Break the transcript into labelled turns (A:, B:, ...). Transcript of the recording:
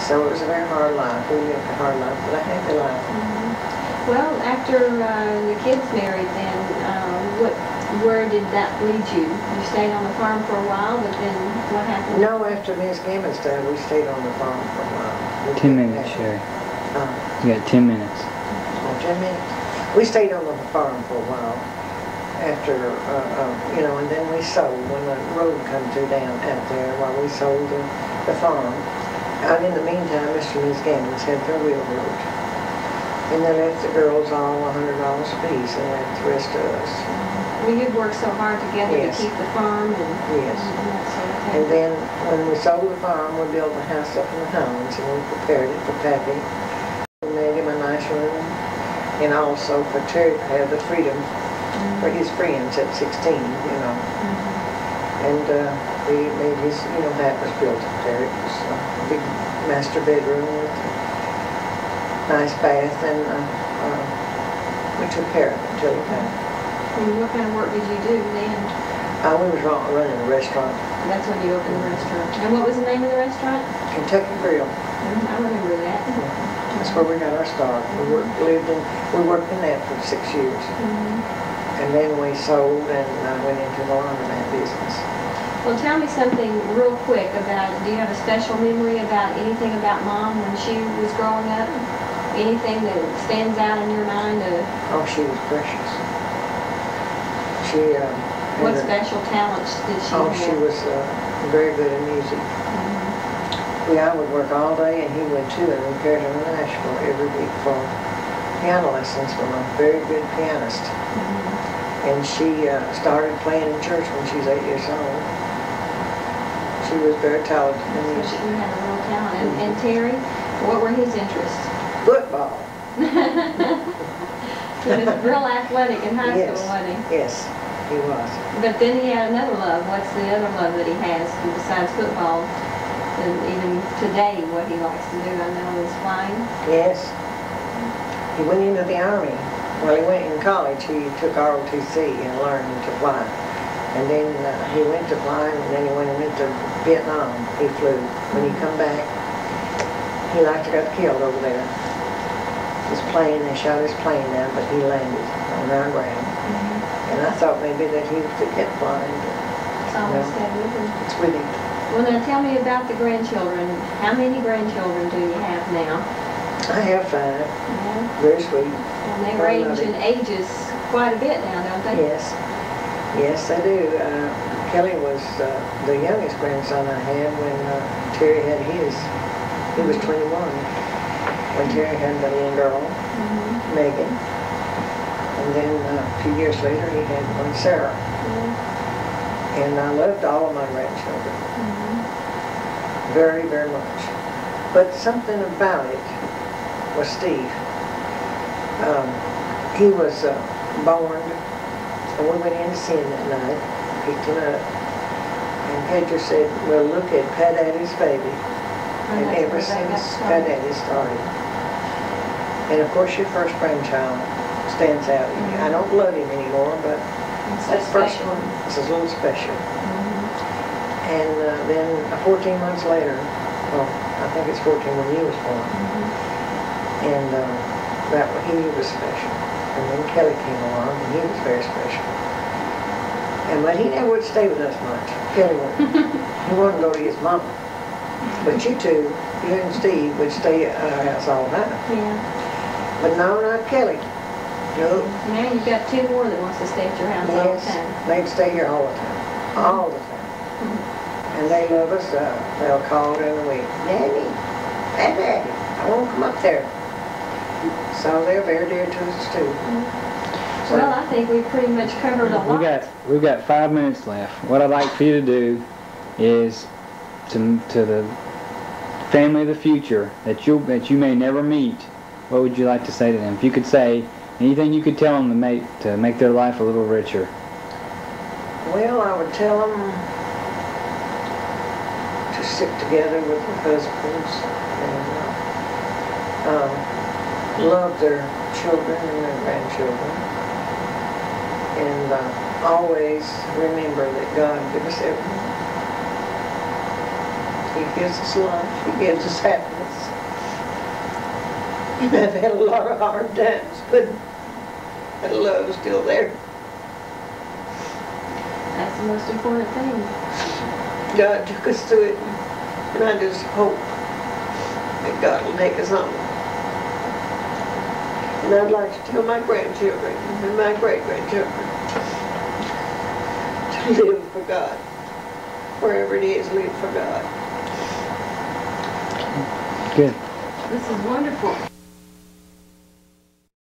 A: So it was a very hard life. We lived a hard life, but a happy life.
B: Well, after the kids married, then where did that lead you? You stayed on the farm for a while, but then what happened?
A: No, after Miss Gimmons died, we stayed on the farm for a while.
C: 10 minutes, Sherry. You got 10 minutes.
A: Oh, 10 minutes. We stayed on the farm for a while. After, you know, and then we sold when the road come to down out there while we sold the farm. And in the meantime, Mr. and Miss Gimmons had their railroad. And they left the girls all $100 apiece and left the rest of us.
B: Well, you'd worked so hard together
A: Yes.
B: to keep the farm and,
A: Yes.
B: and that sort of thing.
A: And then when we sold the farm, we built a house up in the Highlands and we prepared it for Pappy. We made him a nice room and also for Terry to have the freedom for his friends at 16, you know. And we made his, you know, that was built up there. It was a big master bedroom with a nice bath, and we took care of it until he died.
B: And what kind of work did you do then?
A: We was running a restaurant.
B: That's when you opened the restaurant. And what was the name of the restaurant?
A: Kentucky Grill.
B: I remember that.
A: That's where we got our start. We worked in that for 6 years. And then we sold and went into the laundromat business.
B: Well, tell me something real quick about, do you have a special memory about anything about Mom when she was growing up? Anything that stands out in your mind?
A: Oh, she was precious. She,
B: what special talents did she have?
A: Oh, she was very good at music. I would work all day and he would too, and we carried her to Nashville every week for piano lessons from a very good pianist. And she started playing in church when she was 8 years old. She was very talented in
B: So
A: music.
B: she had a real talent. And Terry, what were his interests?
A: Football.
B: He was real athletic in high
A: Yes.
B: school, wasn't he?
A: Yes, he was.
B: But then he had another love. What's the other love that he has besides football? And even today, what he likes to do, I know, is flying.
A: Yes. He went into the Army. Well, he went in college. He took ROTC and learned to fly. And then he went to flying, and then when he went to Vietnam, he flew. When he come back, he like to got killed over there. His plane, they shot his plane down, but he landed on our ground. And I thought maybe that he would forget flying.
B: It's always stayed with him.
A: It's with him.
B: Well, now tell me about the grandchildren. How many grandchildren do you have now?
A: I have 5.
B: Yeah.
A: Very sweet.
B: And they range in ages quite a bit now, don't they?
A: Yes. Yes, they do. Kelly was the youngest grandson I had when Terry had his. He was 21 when Terry had the little girl, Megan. And then a few years later he had one, Sarah. And I loved all of my grandchildren. Very, very much. But something about it was Steve. He was born, and we went in to see him that night, picked him up, and Pedro said, well, look at Pat Daddy's baby. And ever since Pat Daddy started. And of course your first grandchild stands out. I don't love him anymore, but that first one is a little special. And then 14 months later, well, I think it's 14 when you was born, and he was special. And then Kelly came along, and he was very special. But he never would stay with us much. Kelly wouldn't. He wanted to go to his mama. But you two, you and Steve, would stay at our house all the time.
B: Yeah.
A: But no, not Kelly. No.
B: Now you've got 2 more that wants to stay at your house all the time.
A: They'd stay here all the time. All the time. And they love us. They'll call during the week. Daddy, Daddy, I want to come up there. So they're very dear to us too. So,
B: Well, I think we've pretty much covered a lot.
C: We've got 5 minutes left. What I'd like for you to do is to the family of the future that you may never meet. What would you like to say to them? If you could say anything you could tell them to make their life a little richer.
A: well, I would tell them to stick together with their husbands and love their children and their grandchildren. And always remember that God gives us everything. He gives us life. He gives us happiness. And I've had a lot of hard times, but that love's still there.
B: That's the most important thing.
A: God took us through it, and I just hope that God will take us home. And I'd like to tell my grandchildren and my great-grandchildren to live for God. Wherever it is, live for God.
C: Good.
B: This is wonderful.